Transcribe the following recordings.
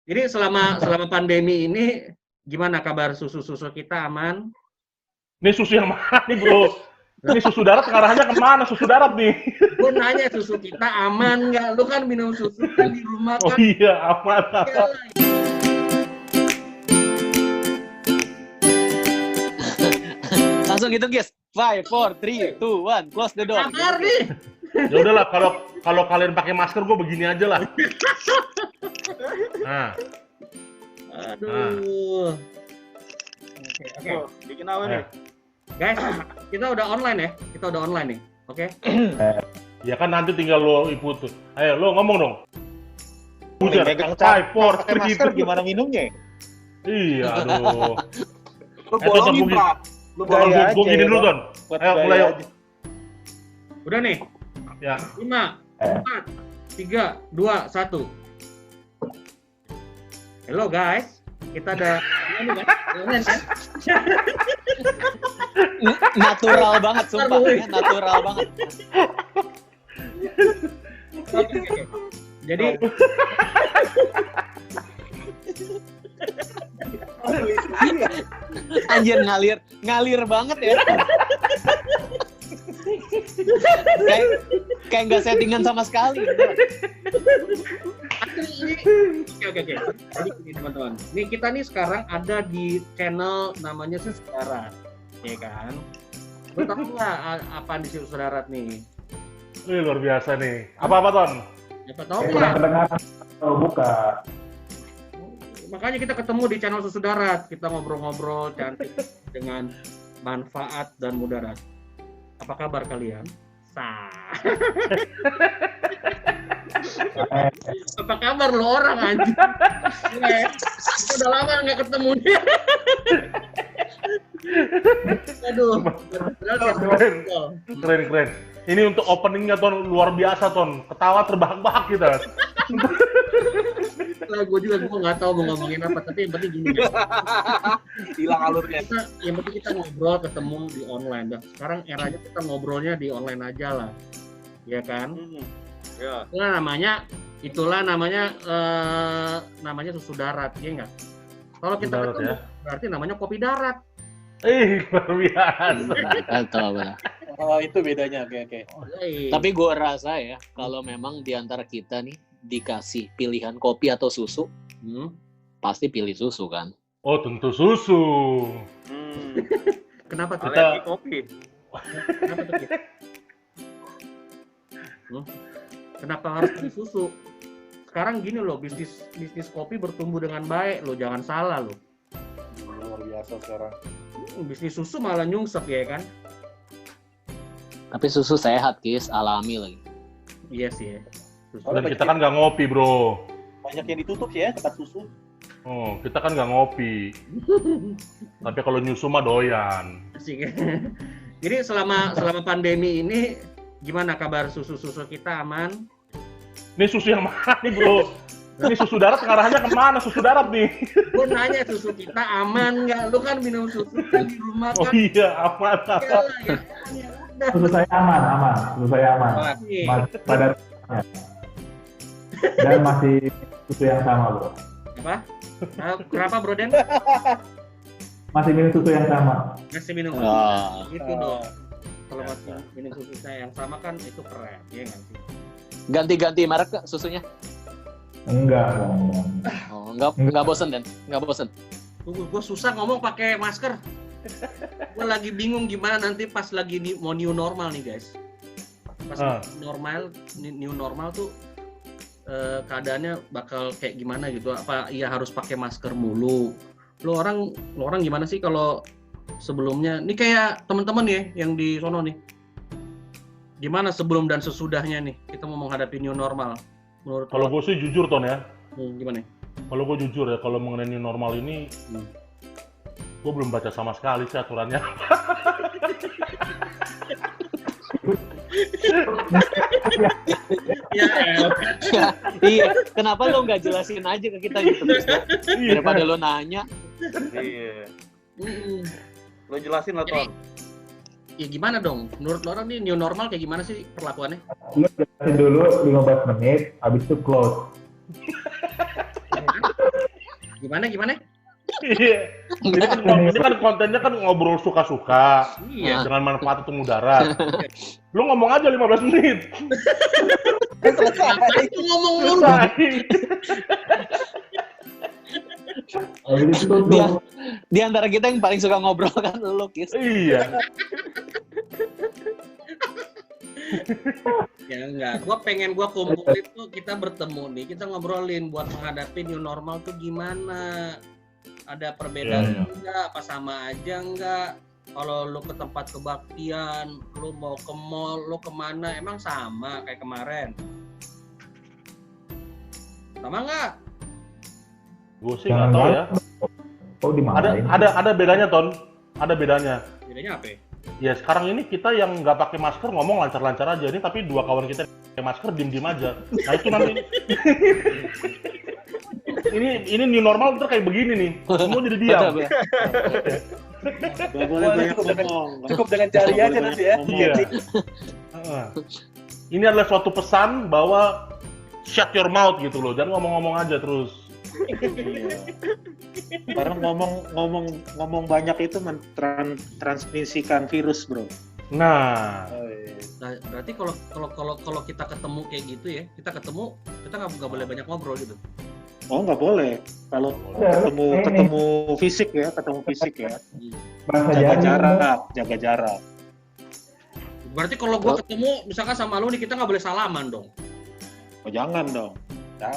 Jadi selama pandemi ini gimana kabar susu-susu kita aman? Ini susu yang mana nih bro? Ini susu darat ngarahnya kemana susu darat nih? Gue nanya susu kita aman nggak? Lu kan minum susu kan di rumah Oh kan? iya aman. Langsung gitu guys. 5, 4, 3, 2, 1, close the door. Kabar nih. Ya udahlah kalau kalian pakai masker gue begini aja lah. Nah, Aduh. Oke. Bikin apa nih? Guys, kita udah online ya. Kita udah online nih. Oke. ya kan nanti tinggal lo ikut. Ayo lo ngomong dong. Udah, Megang 5, 4, pakai 3, masker gimana minumnya? Iya, aduh. Lu Ton, bolongin, gua- Pak. Lu Ton, gaya gue aja, gini dulu, Ton. Ton. Buat Ayo, gaya mulai yuk. aja. Udah nih. Ya. 5, 4, 3, 2, 1. Hello guys. Kita ada ini kan? Online kan? Natural banget sumpah, ya, natural banget. Oke. Jadi Anjir ngalir banget ya. kayak nggak settingan sama sekali. Oke. Jadi gini teman-teman. Nih kita nih sekarang ada di channel namanya Susu Darat, ya kan? Lo tahu nggak apa di Susu Darat nih? Ini luar biasa nih. Apa Ton? Siapa tahu Kurang nggak? kedengaran kalau buka. Makanya kita ketemu di channel Susu Darat. Kita ngobrol-ngobrol cantik dengan manfaat dan mudarat. Apa kabar kalian? Apa kabar lo orang anjing? Kita udah lama nggak ketemu dia. Aduh. Keren. Ini untuk openingnya Ton luar biasa Ton. Ketawa terbahak-bahak kita. Lah gue nggak tahu mau ngomongin apa, tapi yang penting gini guys. Hilang alurnya. Yang penting kita ngobrol ketemu di online. Dah sekarang eranya kita ngobrolnya di online aja lah, ya kan? Ya. Itulah namanya Susu Darat, ya nggak? Kalau kita Darat, ketemu, ya. berarti namanya kopi darat. Luar biasa. Atau apa? Oh, itu bedanya. Oke. Tapi gue rasa ya, kalau memang di antara kita nih dikasih pilihan kopi atau susu, pasti pilih susu kan? Oh tentu susu. Kenapa tuh? Kita- Alergi kopi. Kenapa tuh? Kit? Kenapa harus pilih susu? Sekarang gini loh, bisnis kopi bertumbuh dengan baik loh, jangan salah loh. Luar biasa sekarang. Bisnis susu malah nyungsep ya kan? Tapi susu sehat, Kis, alami lagi. Iya sih ya. Susu. Dan kita kan nggak ngopi bro. Banyak yang ditutup ya tempat susu. Oh kita kan nggak ngopi. Tapi kalau nyusu mah doyan. Asik ya. Jadi selama pandemi ini gimana kabar susu-susu kita aman? Ini susu yang mana nih bro? Ini susu darat ngarahnya kemana susu darat nih? Gue nanya susu kita aman nggak? Lu kan minum susu kan di rumah Oh kan? iya aman. Ya, Susu saya aman. Susu saya aman. Iya. Masih pada dan masih susu yang sama, bro. Apa? Kenapa Bro Den? Masih minum susu yang sama. Masih minum Ah. itu dong. Kalau masih minum susu saya yang sama kan itu keren, ya nggak sih? Ganti-ganti merek Kak, susunya? Enggak. Oh, nggak bosen Dan? Nggak bosen? Tunggu, gue susah ngomong pakai masker. Gue lagi bingung gimana nanti pas lagi mau new normal nih guys. Pas new normal tuh keadaannya bakal kayak gimana gitu? Apa iya harus pakai masker mulu? Lo orang gimana sih kalau sebelumnya? Ini kayak teman-teman ya yang di sono nih. Gimana sebelum dan sesudahnya nih kita mau menghadapi new normal? Menurut Kalau gue sih jujur Ton ya. gimana? Kalau gue jujur ya kalau mengenai new normal ini, gue belum baca sama sekali sih aturannya. Ya, Iya, kenapa lo nggak jelasin aja ke kita gitu, Kis, ya? Daripada lo nanya. Iya. mm. Lo jelasin lah, Ton. Ya gimana dong? Menurut lo orang nih new normal kayak gimana sih perlakuannya? Lu jelasin dulu 15 menit, habis itu close. Gimana? Iya. Ini kan kontennya kan ngobrol suka-suka. Iya. Dengan manfaat untuk mudarat. Lu ngomong aja 15 menit. Ngapain tuh ngomong mulu? Habis itu tuh. Di antara kita yang paling suka ngobrol kan lu, Kis. Iya. Ya enggak, gua kumpulin tuh, kita bertemu nih, kita ngobrolin buat menghadapi new normal tuh gimana. Ada perbedaan enggak, apa sama aja enggak? Kalau lu ke tempat kebaktian, lu mau ke mall, lu kemana, emang sama kayak kemarin? Sama enggak? Gue sih nggak tahu ya. Oh, dimarahin. Ada bedanya, Ton. Ada bedanya. Bedanya apa? Ya sekarang ini kita yang nggak pakai masker ngomong lancar-lancar aja. Ini tapi dua kawan kita pakai masker diem-diem aja. Nah itu nanti. ini new normal ntar kayak begini nih. Semua jadi diam. Gak boleh banyak ngomong. Cukup dengan jari aja nanti ya. Iya. Ini adalah suatu pesan bahwa shut your mouth gitu loh. Jangan ngomong-ngomong aja terus. Iya. Karena ngomong banyak itu mentransmisikan virus, bro. Nah, Nah, berarti kalau kita ketemu kayak gitu ya, kita nggak boleh banyak ngobrol gitu. Oh, nggak boleh. Kalau ketemu fisik ya. Jaga jarak. Berarti kalau gua ketemu misalkan sama lu nih, kita nggak boleh salaman dong. Oh, jangan dong.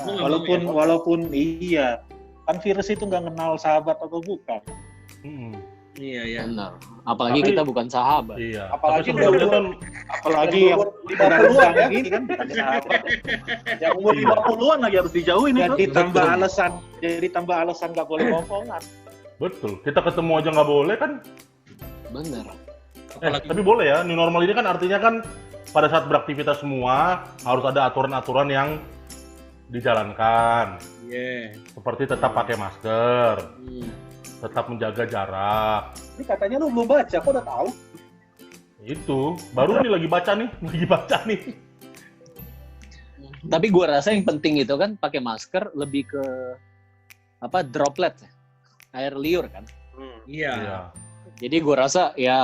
Lu nggak mau ya? Walaupun iya, kan virus itu nggak kenal sahabat atau bukan. Iya. Benar. Apalagi Tapi- kita bukan sahabat. iya. Apalagi Tapi sebelumnya kan Apalagi yang 50-an ya, ini kan bukan sahabat. yang umur 50-an lagi harus dijauhin itu. Jadi tambah alasan nggak boleh ngomong. betul. Kita ketemu aja nggak boleh kan? Benar. Tapi boleh ya. New normal ini kan artinya kan pada saat beraktivitas semua harus ada aturan-aturan yang dijalankan. Iya. Seperti tetap pakai masker, tetap menjaga jarak. Ini katanya lu belum baca, kok udah tahu? Itu baru nih lagi baca nih. Tapi gua rasa yang penting itu kan pakai masker lebih ke droplet, air liur kan. Iya. Iya. Jadi gua rasa ya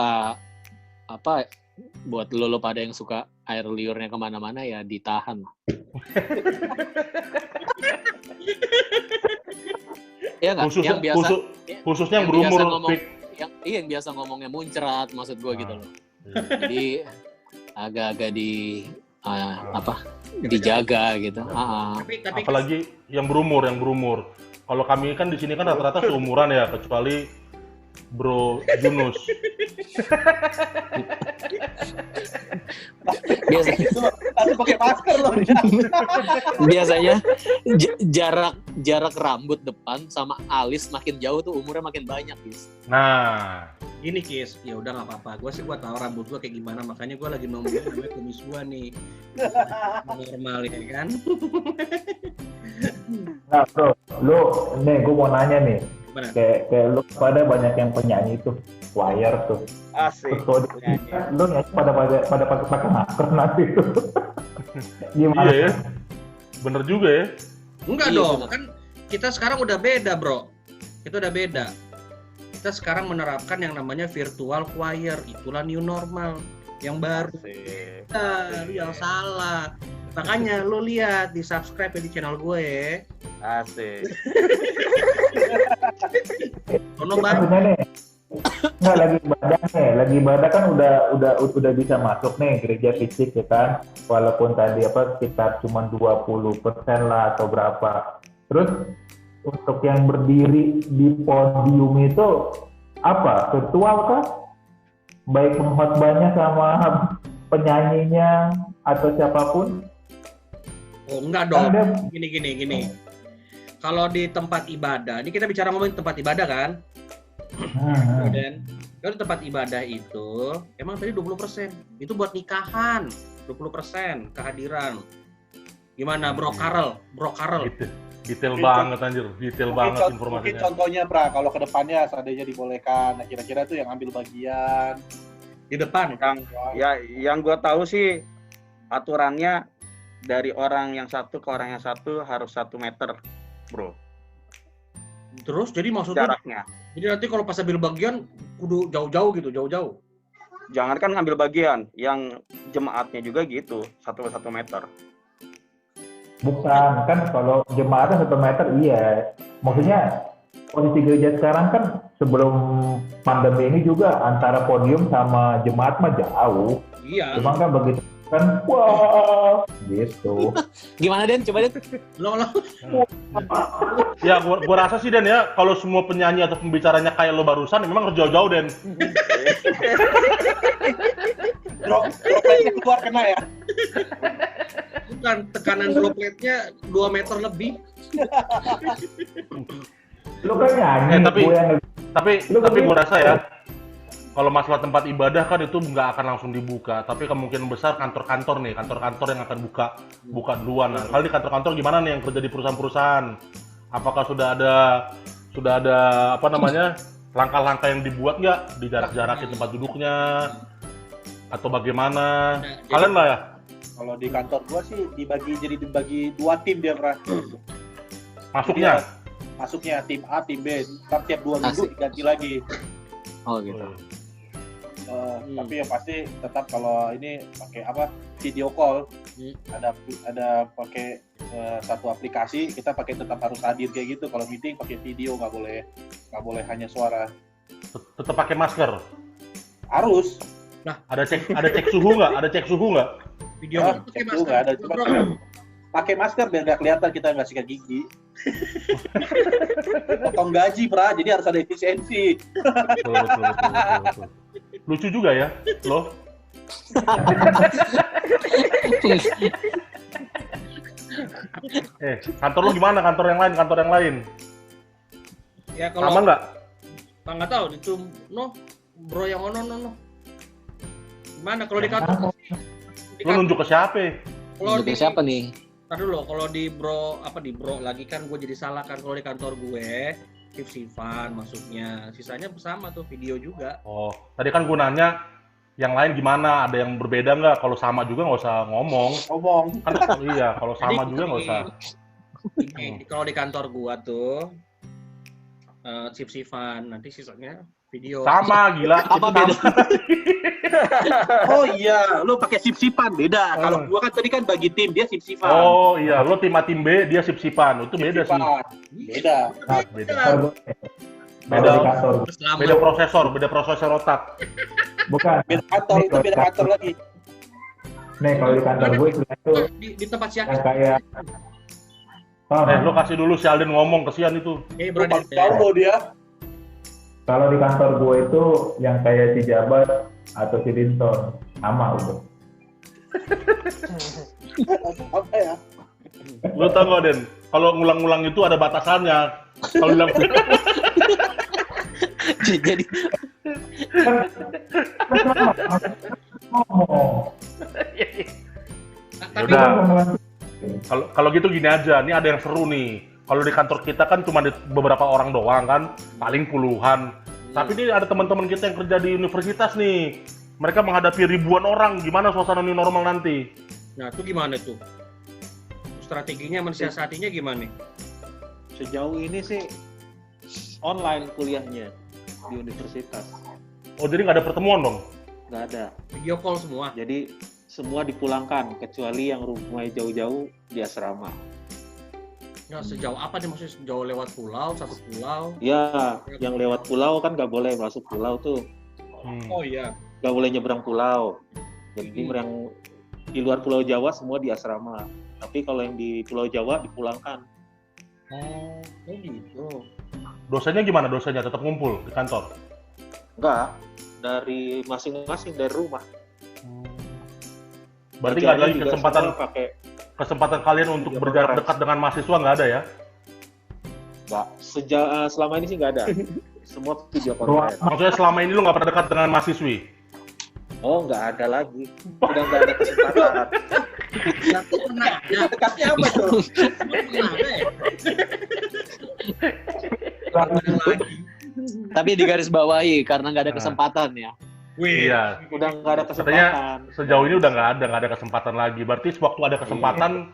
buat lo pada yang suka air liurnya kemana-mana ya ditahan. Ya nggak? Yang biasa khususnya yang yang biasa berumur ngomong- Fik. yang biasa ngomongnya muncrat, maksud gua gitu loh. Iya. Jadi agak-agak dijaga gitu. Tapi Apalagi yang berumur. Kalau kami kan di sini kan rata-rata seumuran ya, kecuali Bro Junus. Harus pakai masker loh. Biasanya jarak rambut depan sama alis makin jauh tuh umurnya makin banyak, Kis. Nah, gini Kis, ya udah nggak apa-apa. Gua tahu rambut gua kayak gimana, makanya gua lagi nungguin namanya kumis gua nih. Normal ya kan? Nah, bro, gue mau nanya nih. Gimana? Kayak lu pada banyak yang penyanyi tuh, choir tuh. Asik. Terus kalau lu nyanyi pada pakai masker nanti tuh. Gimana? iya ya. Bener juga ya. Enggak Iya, dong, benar. kan kita sekarang udah beda, Bro. Kita udah beda. Kita sekarang menerapkan yang namanya virtual choir. Itulah new normal yang baru. Asik. Lu yang salah. Makanya lu lihat, di subscribe ya di channel gue ya. Asik. Sono banget. Maksudnya nih, nggak lagi ibadah kan udah bisa masuk nih gereja fisik ya kan, walaupun tadi sekitar cuma 20% lah atau berapa. Terus untuk yang berdiri di podium itu virtual kah? Baik penghotbahnya sama penyanyinya atau siapapun? Oh, enggak dong. Gini. Kalau di tempat ibadah, ini kita bicara ngomongin tempat ibadah kan? Dan kalau di tempat ibadah itu emang tadi 20%. Itu buat nikahan. 20% kehadiran. Gimana Bro Karel? Gitu. Detail Mungkin banget anjir, detail banget Mungkin informasinya. contohnya, Pra, kalau ke depannya seandainya dibolehkan, nah kira-kira tuh yang ambil bagian. Di depan. Yang gue tahu sih aturannya dari orang yang satu ke orang yang satu harus 1 meter, bro. Terus jadi maksudnya jaraknya. jadi nanti kalau pas ambil bagian kudu jauh-jauh gitu, jauh-jauh. Jangan kan ngambil bagian, yang jemaatnya juga gitu, 1 meter. Bukan, kan kalau jemaatnya 1 meter iya. Maksudnya kondisi gereja sekarang kan sebelum pandemi ini juga antara podium sama jemaat mah jauh. Iya. Cuma kan begitu kan, wah, gitu. Gimana Den? Coba Den. Lo Ya, gua rasa sih Den ya, kalau semua penyanyi atau pembicaranya kayak lo barusan, memang harus jauh-jauh Den. Dropletnya keluar kena ya. bukan tekanan dropletnya 2 meter lebih. Lu kan nyanyi, Tapi gua rasa ya, kalau masalah tempat ibadah kan itu nggak akan langsung dibuka, tapi kemungkinan besar kantor-kantor yang akan buka duluan. Nah, kalau di kantor-kantor gimana nih yang kerja di perusahaan-perusahaan? Apakah sudah ada apa namanya langkah-langkah yang dibuat nggak di jarak-jarakin tempat duduknya atau bagaimana? Kalian lah ya. Kalau di kantor gua sih dibagi 2 tim dia, Pra. Masuknya tim A, tim B. Ntar tiap 2 minggu diganti lagi. Oh gitu. Tapi yang pasti tetap kalau ini pakai video call, ada pakai satu aplikasi, kita tetap harus hadir kayak gitu. Kalau meeting pakai video, nggak boleh hanya suara. Tetap pakai masker. Harus. Nah, ada cek suhu nggak? Video cek suhu nggak ada, cuma pakai masker biar nggak kelihatan kita nggak sikat gigi. Potong gaji, Pra, jadi harus ada efisiensi. Betul. Lucu juga ya, lo. Kantor lo gimana? Kantor yang lain? Ya kalau sama nggak? Nggak tahu itu bro yang no. Gimana kalau di kantor? Lo nunjuk ke siapa? Nunjuk ke siapa nih? Tadi dulu kalau di bro lagi kan gue jadi salah kan. Kalau di kantor gue sif-sifan masuknya, sisanya sama tuh video juga. Oh, tadi kan gue nanya yang lain gimana, ada yang berbeda nggak? Kalau sama juga nggak usah ngomong. Kan iya, kalau sama juga nggak usah. Kalau di kantor gua tuh sif-sifan, nanti sisanya video. Sama, gila. Apa beda? Oh iya, lu pakai sip-sipan beda. Kalau gua kan tadi kan bagi tim, dia sip-sipan. Oh iya, lo tim A tim B, dia sip-sipan. Itu beda sih. Beda. Beda prosesor otak. Bukan. Beda kantor lagi. Nih kalau di kantor gue itu di tempat siapa? Kayak lo kasih dulu si Alden ngomong, kesian itu. Tahu dia. Kalau di kantor gue itu yang kayak si Jabar atau si Dinton sama udah. Apa ya? Lo tau gak, Den? Kalau ngulang-ngulang itu ada batasannya. Kalau bilang jadi udah. Kalau gitu gini aja, ini ada yang seru nih. Kalau di kantor kita kan cuma beberapa orang doang kan, paling puluhan. Tapi ini ada teman-teman kita yang kerja di universitas nih. Mereka menghadapi ribuan orang. Gimana suasana new normal nanti? Nah, itu gimana tuh? Strateginya mensiasatinya gimana nih? Sejauh ini sih online kuliahnya di universitas. Oh, jadi nggak ada pertemuan dong? Nggak ada. Video call semua? Jadi semua dipulangkan, kecuali yang rumahnya jauh-jauh di asrama. Ya, sejauh apa nih maksudnya? Sejauh lewat pulau, satu pulau? Ya, yang lewat pulau kan nggak boleh masuk pulau tuh. Oh iya. Nggak boleh nyebrang pulau. Jadi yang di luar Pulau Jawa semua di asrama. Tapi kalau yang di Pulau Jawa dipulangkan. Oh gitu. Dosennya gimana? Dosennya tetap ngumpul di kantor? Enggak, dari masing-masing dari rumah. Berarti nggak ada lagi kesempatan kalian untuk berjarak dekat dengan mahasiswa, nggak ada ya? Nggak, selama ini sih nggak ada. Semua video conference. Maksudnya selama ini lu nggak pernah dekat dengan mahasiswi? Oh, nggak ada lagi. Udah nggak ada kesempatan. Dekatnya apa tuh? Tapi di garis bawahi karena nggak ada kesempatan ya. Wih, iya. Udah nggak ada kesempatan. Katanya sejauh ini udah nggak ada kesempatan lagi. Berarti sewaktu ada kesempatan,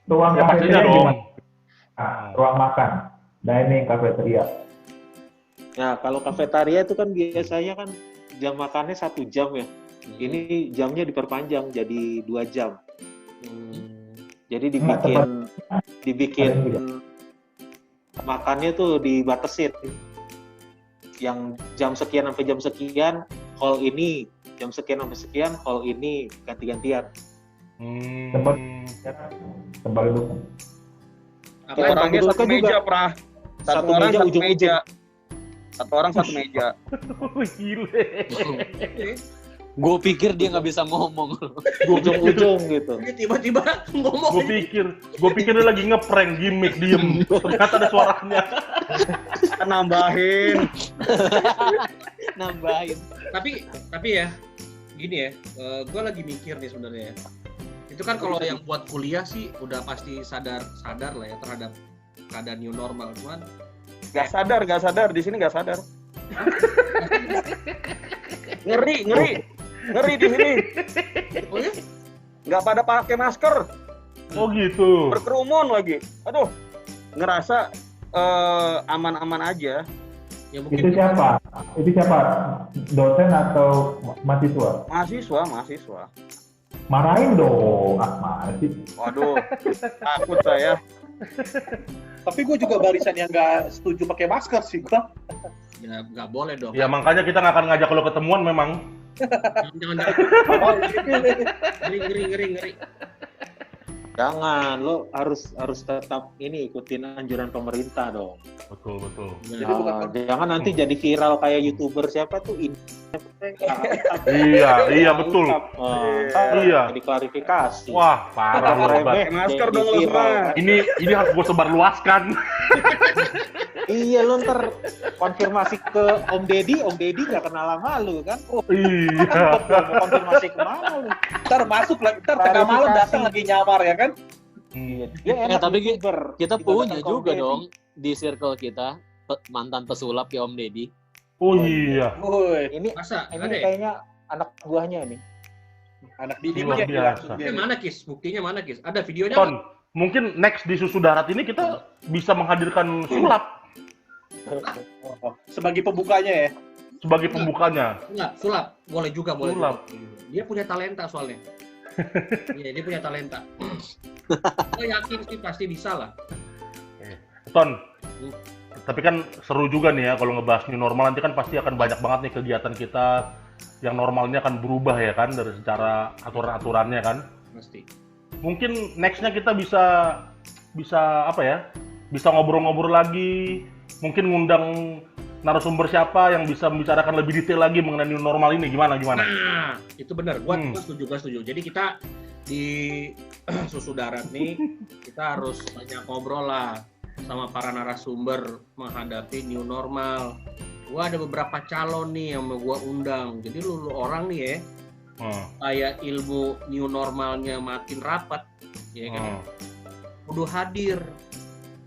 ruang ya pastinya dong. Ruang makan. dining, kafeteria. Nah, kalau kafetaria itu kan biasanya kan jam makannya 1 jam ya. Ini jamnya diperpanjang jadi 2 jam. Jadi dibikin makannya tuh dibatasin. Yang jam sekian sampai jam sekian hall ini, jam sekian sampai sekian hall ini, ganti-gantian. Tempat duduk. Orangnya satu meja, Prah. Satu orang meja, satu meja. Satu orang satu meja. Gile. Gue pikir dia nggak bisa ngomong. Ujung-ujung gitu. Dia tiba-tiba ngomong. Gue pikir dia lagi ngeprank, gimmick, diem. Ternyata ada suaranya. Nambahin. Tapi ya, gini ya, gue lagi mikir nih sebenarnya. Itu kan kalau yang buat kuliah sih udah pasti sadar lah ya terhadap keadaan new normal, cuman Gak sadar di sini gak sadar. Ngeri di sini. oh ya? Nggak pada pakai masker, Oh gitu. berkerumun lagi. Aduh, ngerasa aman-aman aja. Ya Itu mungkin siapa? Dosen atau mahasiswa? Mahasiswa. Marahin dong, masih. Waduh, takut saya. Tapi gue juga barisan yang nggak setuju pakai masker sih gue. ya nggak boleh dong. Ya makanya kita nggak akan ngajak lo ketemuan memang. Jangan. Ngeri. Jangan, lo harus tetap ikutin anjuran pemerintah dong. Betul. Jadi bukan Jangan nanti jadi viral kayak YouTuber siapa tuh Iya betul. Iya. Jadi klarifikasi. Wah parah lo hebat. Pakai masker dong lo semua. Ini harus gue sebarluaskan. Iya, lo ntar konfirmasi ke Om Deddy nggak kenal sama lu kan? Iya. Mau konfirmasi kemana lu? ntar masuk lagi, ntar tengah malam datang lagi nyamar ya kan? Dia enak tapi YouTuber. kita punya Dibanding juga Om Deddy. dong di circle kita mantan pesulap ya Om Deddy. Oh iya. Woi, Ini Masa ini ada ya? kayaknya anak buahnya nih. anak Didi Luar dia biasa. Mana Kis? Buktinya mana Kis? Ada videonya? Ton, mungkin next di Susu Darat ini kita bisa menghadirkan sulap sebagai pembukanya ya. sebagai pembukanya. Sulap. Boleh juga. Sulap. Dia punya talenta soalnya. Iya, dia punya talenta. Gue yakin sih pasti bisa lah. Ton, tapi kan seru juga nih ya kalau ngebahas new normal, nanti kan pasti akan banyak banget nih kegiatan kita yang normalnya akan berubah ya kan, dari secara aturan-aturannya kan. Pasti. Mungkin nextnya kita bisa apa ya, bisa ngobrol-ngobrol lagi, mungkin ngundang narasumber siapa yang bisa membicarakan lebih detail lagi mengenai new normal ini, gimana? Nah, itu benar. Gua setuju. Jadi kita di Susu Darat nih, kita harus banyak ngobrol lah sama para narasumber menghadapi new normal. Gua ada beberapa calon nih yang mau gua undang. Jadi lu orang nih ya, kayak ilmu new normalnya makin rapat, ya kan? Kudu hadir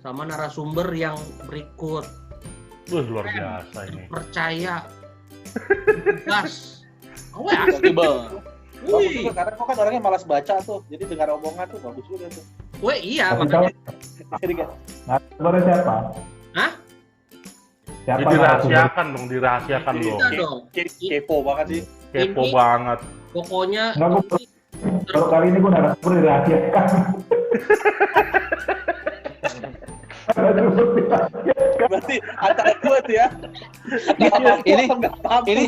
sama narasumber yang berikut. Luar biasa ini. Percaya. Gas. Awas. Bagus juga, karena kok kan orangnya malas baca tuh, jadi dengar omongan tuh bagus juga tuh. Weh iya, Tapi makanya. Jadi kan, narasumbernya siapa? Hah? Siapa Dirahasiakan dong. Kita dong. kepo banget sih. Kepo Ini- banget. Pokoknya Enggak, baru kali ini gue narasumber dirahasiakan. Berarti antara gue tuh ya. Ini Paham. ini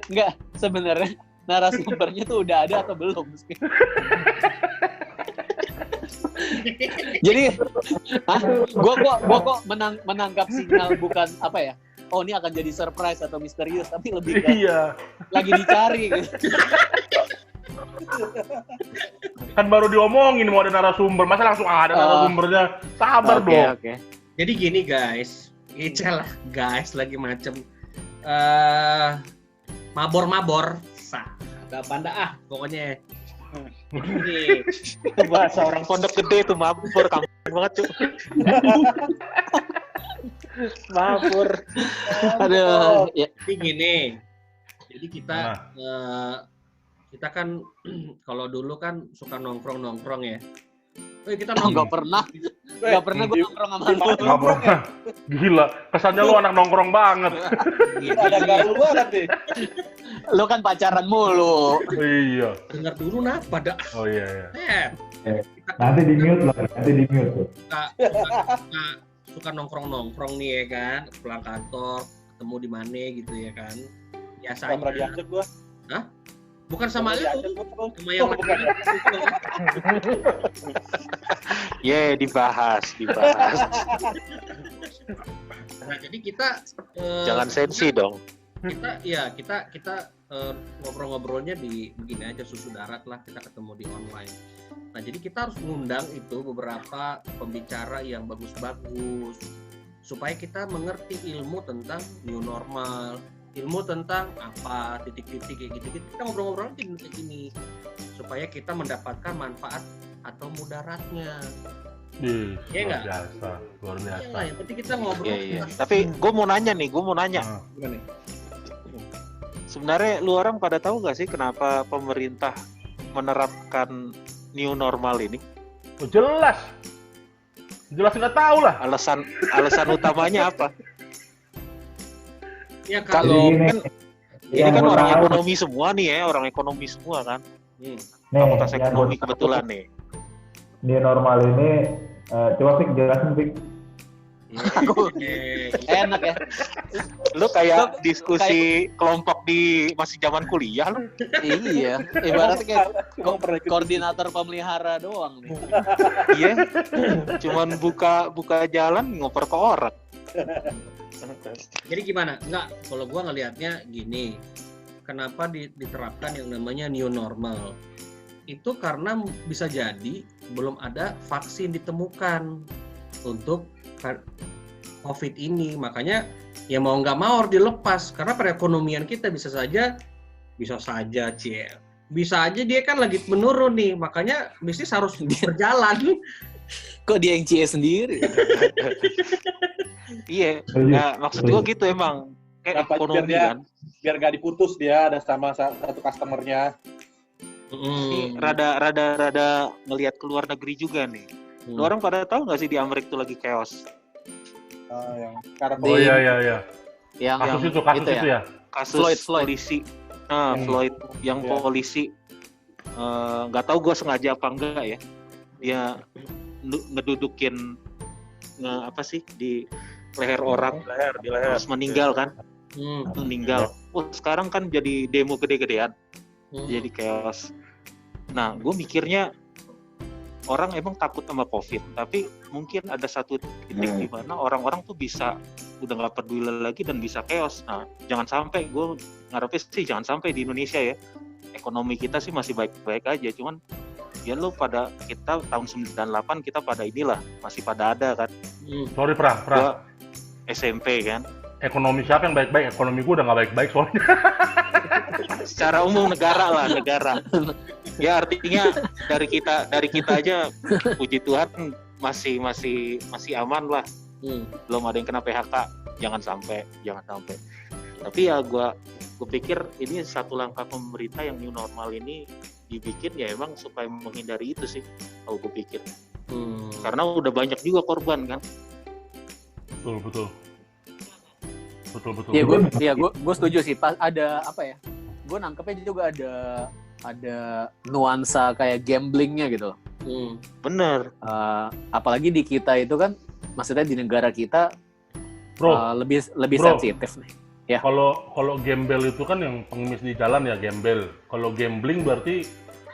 enggak sebenarnya narasumbernya tuh udah ada atau belum sih? Jadi, gua kok menangkap sinyal bukan apa ya? Oh ini akan jadi surprise atau misterius, tapi lebih ke Iya. lagi dicari. Gitu. Kan baru diomongin mau ada narasumber, masa langsung ada narasumbernya? Sabar dong. Oke. Jadi gini guys, Icel lah guys lagi macem mabor, ada panda pokoknya. Ini itu bahasa orang pondok gede tuh, mabur kampung banget cuy. Mabur. Aduh, ya. Jadi gini, jadi kita kan kalau dulu kan suka nongkrong ya. kita Nggak pernah gue nongkrong sama lu. Nggak pernah. Gila, kesannya lu anak nongkrong banget. Ada gaul banget nih. Lu kan pacaran mulu. Iya. Dengar dulu nah pada. Oh iya. Nanti di mute loh, nanti di mute tuh. Suka nongkrong nih ya kan, pulang kantor, ketemu di mana gitu ya kan. Biasanya. Nggak pernah diajak gua. Hah? Bukan sama lu, sama yang bukan. Dibahas. Nah, jadi kita Jangan sensi dong. Kita ngobrol-ngobrolnya di begini aja, susu darat lah, kita ketemu di online. Nah, jadi kita harus mengundang itu beberapa pembicara yang bagus-bagus supaya kita mengerti ilmu tentang new normal, ilmu tentang apa titik-titik kayak gitu. Kita ngobrol-ngobrol kayak gini supaya kita mendapatkan manfaat atau mudaratnya. Iya nggak? Luar biasa. Iya, yang penting kita ngobrol. Iya. Tapi gue mau nanya. Gimana? Sebenarnya lu orang pada tahu nggak sih kenapa pemerintah menerapkan new normal ini? Oh, jelas nggak tahu lah. Alasan utamanya apa? Ya Kalau Jadi kan ini kan orang ekonomi semua nih ya, orang ekonomi semua kan. Fakultas ekonomi kebetulan nih. New normal ini, coba Fik jelasin Fik. Enak ya. Lu kayak diskusi kelompok di masih zaman kuliah lu. Iya, ibaratnya kayak koordinator pemelihara doang nih. Iya. Cuman buka jalan ngoper ke orang. Jadi gimana? Enggak, kalau gua ngelihatnya gini. Kenapa diterapkan yang namanya new normal? Itu karena bisa jadi belum ada vaksin ditemukan untuk COVID ini. Makanya ya mau nggak mau harus dilepas karena perekonomian kita bisa saja dia kan lagi menurun nih, makanya bisnis harus berjalan. Kok dia yang cie sendiri? Iya, nah, maksud gua gitu emang kayak ekonomi kan. Biar nggak diputus dia ada sama satu customernya. Ini rada ngelihat ke luar negeri juga nih. Lu orang pada tahu nggak sih di Amerika itu lagi chaos? Yang karena Oh iya. Yang Kasus itu ya. Kasus Floyd. Polisi. Floyd yang polisi nggak tahu gue sengaja apa enggak ya. Dia ngedudukin di leher orang, di leher. terus meninggal kan? Meninggal. Sekarang kan jadi demo gede-gedean. Jadi chaos. Nah, gue mikirnya orang emang takut sama COVID, tapi mungkin ada satu titik di mana orang-orang tuh bisa udah nggak peduli lagi dan bisa chaos. Nah, jangan sampai, gue ngarepin sih jangan sampai di Indonesia ya. Ekonomi kita sih masih baik-baik aja, cuman ya lo pada kita tahun 98 kita pada inilah masih pada ada kan. Sorry Pra. Gua SMP kan. Ekonomi siapa yang baik-baik? Ekonomi gue udah nggak baik-baik soalnya. Secara umum negara. Ya artinya dari kita aja puji Tuhan masih aman lah. Belum ada yang kena PHK, jangan sampai. Tapi ya gue pikir ini satu langkah pemerintah yang new normal ini dibikin ya emang supaya menghindari itu sih, kalau gue pikir. Karena udah banyak juga korban kan. Betul. Ya gue setuju sih. Pas ada apa ya? Gue nangkepnya juga ada nuansa kayak gamblingnya gitu. Bener. Apalagi di kita itu kan, maksudnya di negara kita lebih sensitif nih. Ya. Kalau gembel itu kan yang pengemis di jalan ya gembel. Kalau gambling berarti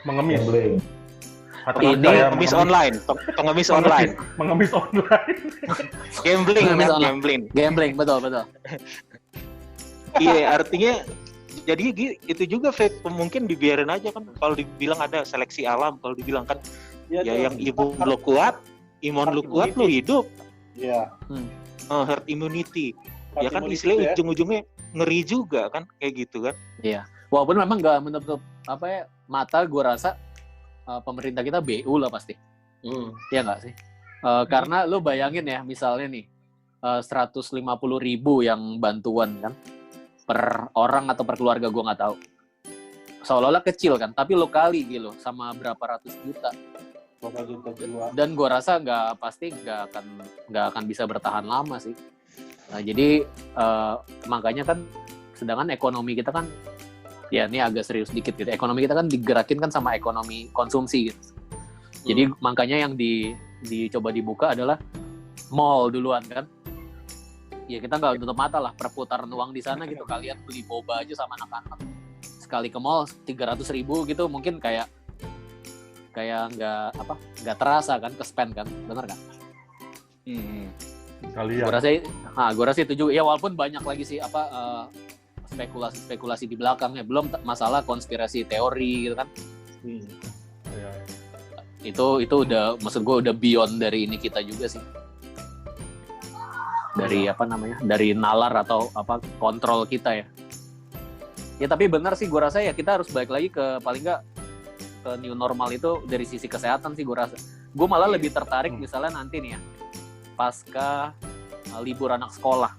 mengemis. Ini pengemis online. Mengemis online. Gambling, betul. Iya, artinya jadi itu juga fake, mungkin dibiarin aja kan. Kalau dibilang ada seleksi alam, kalau dibilang kan ya yang imun lu kuat, lu hidup. Iya. Herd immunity. Ya kan istilahnya ujung-ujungnya ngeri juga kan, kayak gitu kan. Iya. Walaupun memang nggak menutup mata, gue rasa pemerintah kita BU lah pasti. Iya nggak sih? Karena lu bayangin ya, misalnya nih 150.000 yang bantuan kan per orang atau per keluarga, gue nggak tahu. Seolah-olah kecil kan, tapi lo kali gitu sama berapa ratus juta. Dan gue rasa nggak akan bisa bertahan lama sih. Nah, jadi makanya kan, sedangkan ekonomi kita kan, ya ini agak serius dikit gitu. Ekonomi kita kan digerakin kan sama ekonomi konsumsi gitu. Jadi makanya yang dicoba dibuka adalah mall duluan kan. Ya kita nggak tutup mata lah, perputaran uang di sana gitu. Kalian beli boba aja sama anak-anak, sekali ke mall 300.000 gitu, mungkin kayak nggak terasa kan, ke-spend kan, bener kan? Kalian. Gue rasa itu juga. Ya walaupun banyak lagi sih spekulasi di belakangnya, belum masalah konspirasi teori gitu kan. Itu udah, maksud gue udah beyond dari ini kita juga sih. Dari dari nalar atau kontrol kita ya. Ya tapi benar sih, gue rasa ya kita harus balik lagi ke, paling nggak ke new normal itu dari sisi kesehatan sih gue rasa. Gue malah lebih tertarik misalnya nanti nih ya, pasca libur anak sekolah.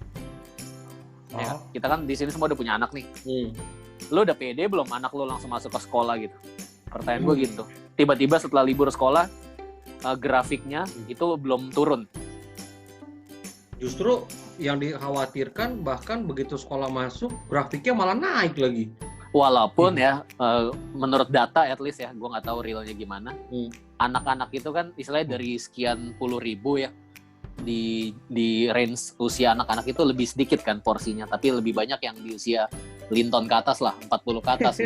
Ya, kita kan di sini semua udah punya anak nih. Lo udah pede belum anak lo langsung masuk ke sekolah gitu? Pertanyaan gue gitu. Tiba-tiba setelah libur sekolah, grafiknya itu belum turun. Justru yang dikhawatirkan bahkan begitu sekolah masuk, grafiknya malah naik lagi. Walaupun ya, menurut data at least ya, gue nggak tahu realnya gimana. Anak-anak itu kan istilahnya dari sekian puluh ribu ya, di range usia anak-anak itu lebih sedikit kan porsinya, tapi lebih banyak yang di usia Linton ke atas lah, 40 ke atas.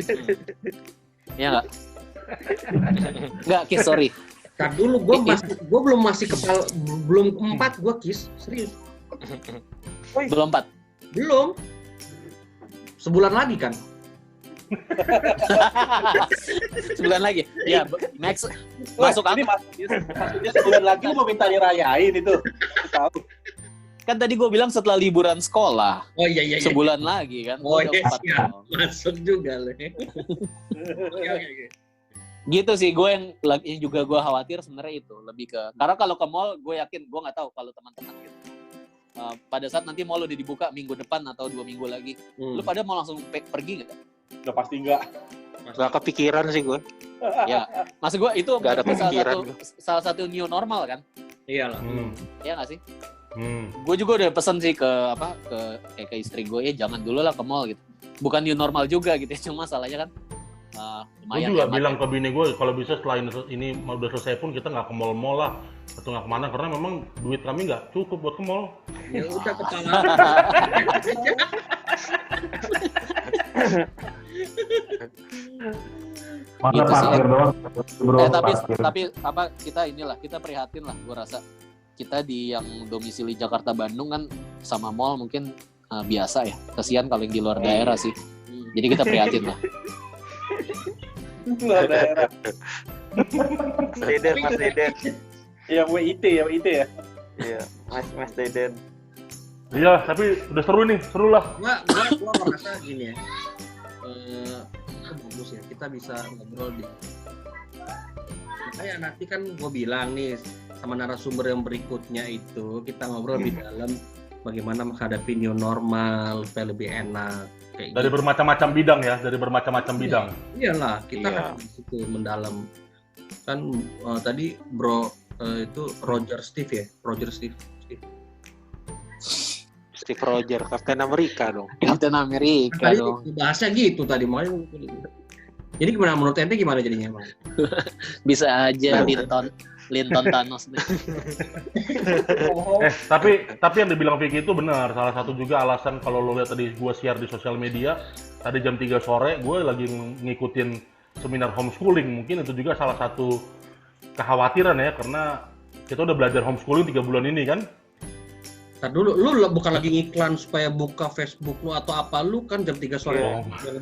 Iya nggak? Nggak, Kis, sorry. Kan dulu gue belum masih kepala, belum 4 gue, Kis, serius. Belum 4? Belum. Sebulan lagi kan? Sebulan lagi? Ya, next. Masuk ini maksudnya sebulan lagi lu mau minta dirayain itu. Tahu. Kan tadi gue bilang setelah liburan sekolah. Oh iya. Sebulan lagi kan. Oh iya, masuk juga loh. Oke. Gitu sih, gue yang juga gue khawatir sebenarnya itu lebih ke, karena kalau ke mall gue yakin, gue nggak tahu kalau teman-teman gitu, pada saat nanti mall udah dibuka minggu depan atau 2 minggu lagi, lu pada mau langsung pergi nggak? Udah pasti nggak kepikiran sih gue. Ya, maksud gue itu nggak ada pikiran. Salah satu new normal kan? Iyalah. Iya nggak sih? Gue juga udah pesen sih ke istri gue, jangan dulu lah ke mall gitu. Bukan new normal juga gitu, cuma salahnya kan. Gue juga bilang ke bini gue, kalau bisa setelah ini udah selesai pun kita nggak ke mall-mall lah atau nggak kemana, karena memang duit kami nggak cukup buat ke mall. Ya udah kepala. Masa parkir doang, bro. Tapi kita prihatin lah, gue rasa kita di yang domisili Jakarta Bandung kan sama mall mungkin biasa ya. Kasihan kalau yang di luar daerah sih. Jadi kita prihatin lah. luar daerah. Mas Deden. Yang WIT ya. Iya, Mas Deden. Iya, tapi udah seru lah. Gua merasa gini ya. Bagus ya, kita bisa ngobrol di. Makanya nanti kan gue bilang nih sama narasumber yang berikutnya itu, kita ngobrol di dalam bagaimana menghadapi new normal supaya lebih enak. Dari bermacam-macam bidang ya, bidang. Iyalah, kita kan di situ mendalam. Kan tadi bro itu Roger Steve. Steve Roger, Captain America dong. Captain America tadi dong. Bahasa gitu tadi makanya. Jadi gimana menurut ente gimana jadinya, Bang? Bisa aja Linton Thanos nih. Tapi yang dibilang Vicky itu benar. Salah satu juga alasan kalau lo lihat tadi gue share di sosial media, tadi jam 3 sore gue lagi ngikutin seminar homeschooling. Mungkin itu juga salah satu kekhawatiran ya, karena kita udah belajar homeschooling 3 bulan ini kan. Ntar dulu, lu bukan lagi ngiklan supaya buka Facebook lu atau apa, lu kan jam 3 sore.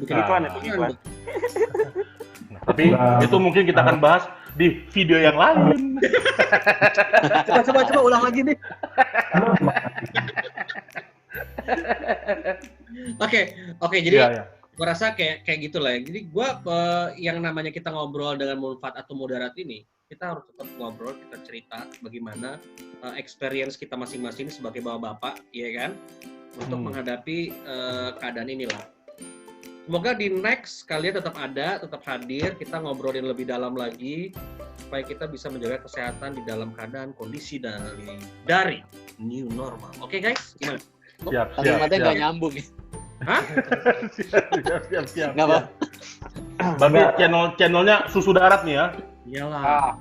Bikin iklan. Nah, tapi itu mungkin kita akan bahas di video yang lain. Coba ulang lagi nih. Oke, jadi gua rasa kayak gitulah ya. Jadi gua yang namanya kita ngobrol dengan manfaat atau moderat ini, kita harus tetap ngobrol, kita cerita bagaimana experience kita masing-masing sebagai bapak-bapak, ya kan, untuk menghadapi keadaan inilah. Semoga di next kalian tetap hadir, kita ngobrolin lebih dalam lagi supaya kita bisa menjaga kesehatan di dalam keadaan kondisi dari new normal. Oke guys, gimana? Siap. Kalimatnya nggak nyambung ya. Hah? Siap. Nggak apa. Berarti channelnya susu darat nih ya. Iyalah.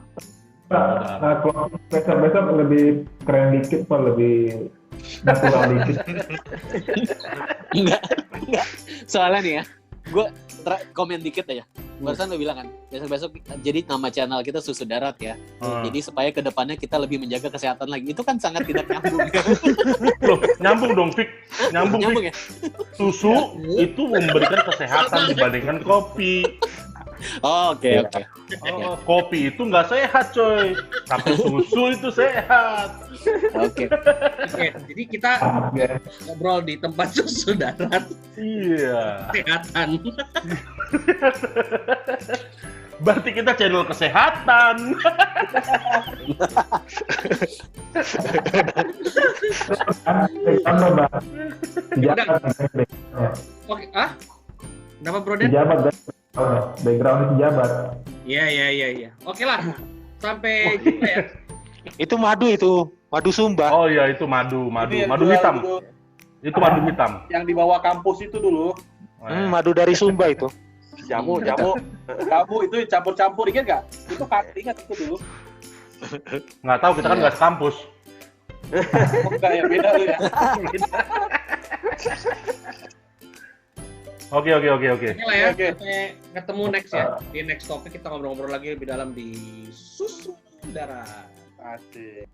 Kalau besok lebih keren dikit, Pak, lebih natural dikit. Enggak. Soalnya nih ya, gue komen dikit aja. Barusan lo bilang kan, besok jadi nama channel kita Susu Darat ya. Jadi supaya kedepannya kita lebih menjaga kesehatan lagi. Itu kan sangat tidak nyambung. Loh, nyambung dong, Fik. Nyambung Nyambung Fik. ya? Susu itu memberikan kesehatan dibandingkan kopi. Oh, oke. Kopi itu nggak sehat, coy. Tapi susu itu sehat. Oke. Jadi kita ngobrol di tempat Susu Darat. Iya. Kesehatan. Berarti kita channel kesehatan. Oke, kenapa Bro Den? Pejabat, background pejabat. Iya. Oke lah, sampai jumpa ya. Itu madu Sumba. Oh iya, itu madu Ini yang hitam. dulu, Itu madu hitam. yang di bawah kampus itu dulu. Madu dari Sumba itu. Jamu. Kamu itu campur-campur, ingat nggak? Itu ingat itu dulu. Nggak tahu, kita kan nggak sekampus. Oh, enggak ya, beda lu ya. Oke. Oke lah ya, Oke. sampai ketemu next ya. Di next topik kita ngobrol-ngobrol lagi lebih dalam di Susu Darat. Asik.